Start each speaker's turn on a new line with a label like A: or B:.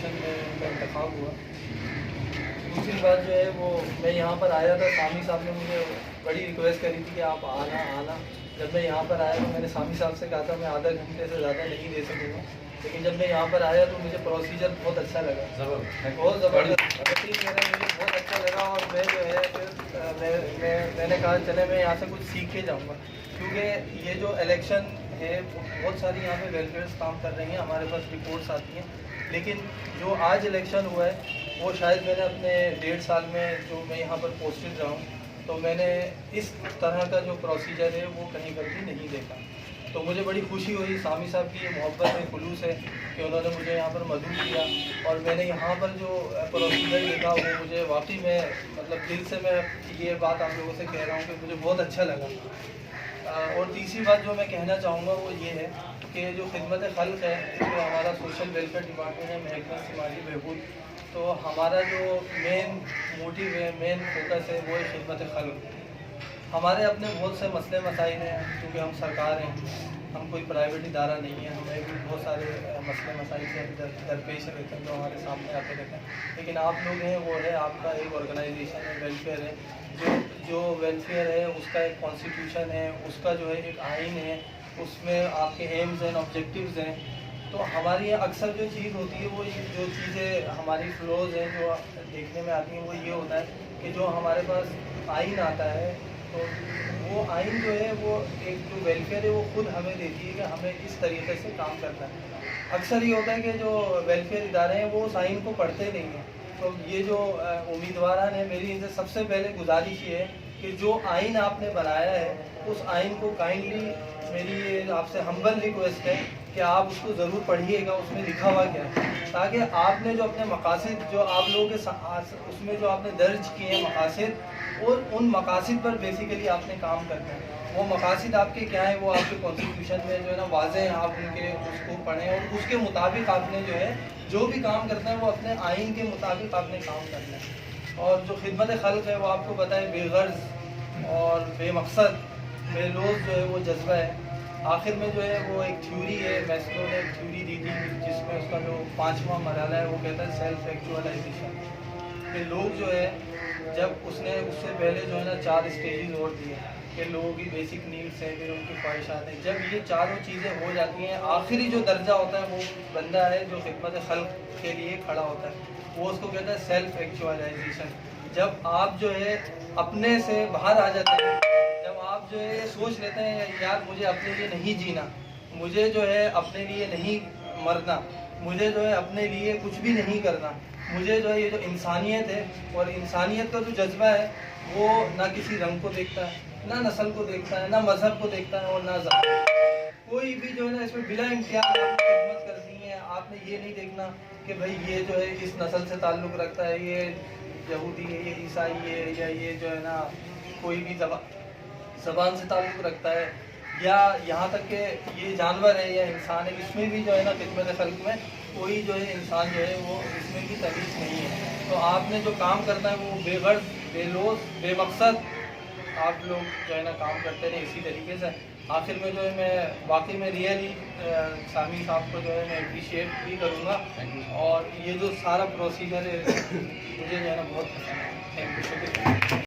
A: Position में उनका इंतखाब हुआ। दूसरी बात जो है वो मैं यहाँ पर आया था, सामी साहब ने मुझे बड़ी रिक्वेस्ट करी थी कि आप आना। जब मैं यहाँ पर आया तो मैंने सामी साहब से कहा था मैं आधा घंटे से ज़्यादा नहीं दे सकूँगा, लेकिन जब मैं यहाँ पर आया तो मुझे प्रोसीजर बहुत अच्छा लगा, बहुत ज़बरदस्त मुझे बहुत अच्छा लगा। और मैं जो है फिर मैंने कहा चले मैं यहाँ से कुछ सीख के जाऊँगा, क्योंकि ये जो इलेक्शन है बहुत सारी यहाँ पे वेलफेयर्स काम कर रही हैं, हमारे पास रिपोर्ट्स आती हैं, लेकिन जो आज इलेक्शन हुआ है वो शायद मैंने अपने 1.5 साल में जो मैं यहाँ पर पोस्टेड रहा हूँ तो मैंने इस तरह का जो प्रोसीजर है वो कहीं पर भी नहीं देखा। तो मुझे बड़ी खुशी हुई, सामी साहब की मोहब्बत है, खुलूस है कि उन्होंने मुझे यहाँ पर मदद किया, और मैंने यहाँ पर जो प्रोसीजर देखा वो मुझे वाकई में मतलब दिल से मैं ये बात आप लोगों से कह रहा हूँ कि मुझे बहुत अच्छा लगा। और तीसरी बात जो मैं कहना चाहूँगा वो ये है कि जो खिदमत खल्क़ है, जो हमारा सोशल वेलफेयर डिपार्टमेंट है, महकमा समाजी बहबूद, तो हमारा जो मेन मोटिव है, मेन फोकस है वो है खिदमत खल्क़। हमारे अपने बहुत से मसले मसाइल हैं, क्योंकि हम सरकार हैं, हम कोई प्राइवेट इदारा नहीं है, हमें भी बहुत सारे मसले मसाइल से दरपेश रहते हैं जो हमारे सामने आते रहते हैं। लेकिन आप लोग हैं वो है आपका एक ऑर्गेनाइजेशन है, वेलफेयर है, जो वेलफेयर है उसका एक कॉन्स्टिट्यूशन है, उसका जो है एक आइन है, उसमें आपके एम्स एंड ऑब्जेक्टिव्स हैं। तो हमारी अक्सर जो चीज़ होती है वो जो चीज़ें हमारी फ्लोज हैं जो देखने में आती हैं वो ये होता है कि जो हमारे पास आइन आता है तो वो आइन जो है वो एक जो वेलफेयर है वो खुद हमें देती है कि हमें इस तरीके से काम करना है। अक्सर ये होता है कि जो वेलफेयर इदारे हैं वो उस आइन को पढ़ते नहीं हैं। तो ये जो उम्मीदवारान है, मेरी इनसे सबसे पहले गुजारिश ये है कि जो आइन आपने बनाया है उस आइन को काइंडली, मेरी ये आपसे हम्बल रिक्वेस्ट है कि आप उसको ज़रूर पढ़िएगा, उसमें लिखा हुआ क्या है, ताकि आपने जो अपने मकासद जो आप लोगों के उसमें जो आपने दर्ज किए हैं मकासद, और उन मकासद पर बेसिकली आपने काम करना है। वो मकासद आपके क्या हैं वो आपके कॉन्स्टिट्यूशन में जो है ना वाज़े हैं, आप उनके उसको पढ़ें और उसके मुताबिक आपने जो है जो भी काम करना है वो अपने आइन के मुताबिक आपने काम करना है। और जो खिदमत खल्क़ है वो आपको पता है बेगर्ज और बेमकसद बेलोज जो है वो जज्बा है। आखिर में जो है वो एक थ्योरी है, मैस्लो ने एक थ्योरी दी थी जिसमें उसका जो 5वां मरहला है वो कहता है सेल्फ एक्चुअलाइजेशन, कि लोग जो है जब उसने उससे पहले जो है ना 4 स्टेजेस और दिए कि लोगों की बेसिक नीड्स हैं, फिर उनकी ख्वाहिशात हैं, जब ये चारों चीज़ें हो जाती हैं आखिरी जो दर्जा होता है वो बंदा है जो खिदमत खल्क़ के लिए खड़ा होता है, वो उसको कहता है सेल्फ एक्चुअलाइजेशन। जब आप जो है अपने से बाहर आ जाते हैं, जब आप जो है ये सोच लेते हैं यार मुझे अपने लिए नहीं जीना, मुझे जो है अपने लिए नहीं मरना, मुझे जो है अपने लिए कुछ भी नहीं करना, मुझे जो है ये जो इंसानियत है और इंसानियत का जो जज्बा है वो ना किसी रंग को देखता है, ना नस्ल को देखता है, ना मज़हब को देखता है और ना ज़ात। कोई भी जो है ना इसमें बिला इम्तियाज़ आपने खिदमत करनी है। आपने ये नहीं देखना कि भाई ये जो है इस नस्ल से ताल्लुक़ रखता है, ये यहूदी है, ये ईसाई है, या ये जो है ना कोई भी ज़बान से ताल्लुक़ रखता है, या यहाँ तक कि ये जानवर है या इंसान है, इसमें भी जो है ना खिदमत खल्क़ में कोई जो है इंसान जो है वो इसमें भी तमीज़ नहीं है। तो आपने जो काम करना है वो बेगर्ज़ बेलोज बेमकसद आप लोग जो है ना काम करते रहे इसी तरीके से। आखिर में जो है मैं वाकई में रियली सामी साहब को जो है मैं अप्रिशिएट भी करूँगा, और ये जो सारा प्रोसीजर है मुझे जो है ना बहुत पसंद है। थैंक यू, शुक्रिया।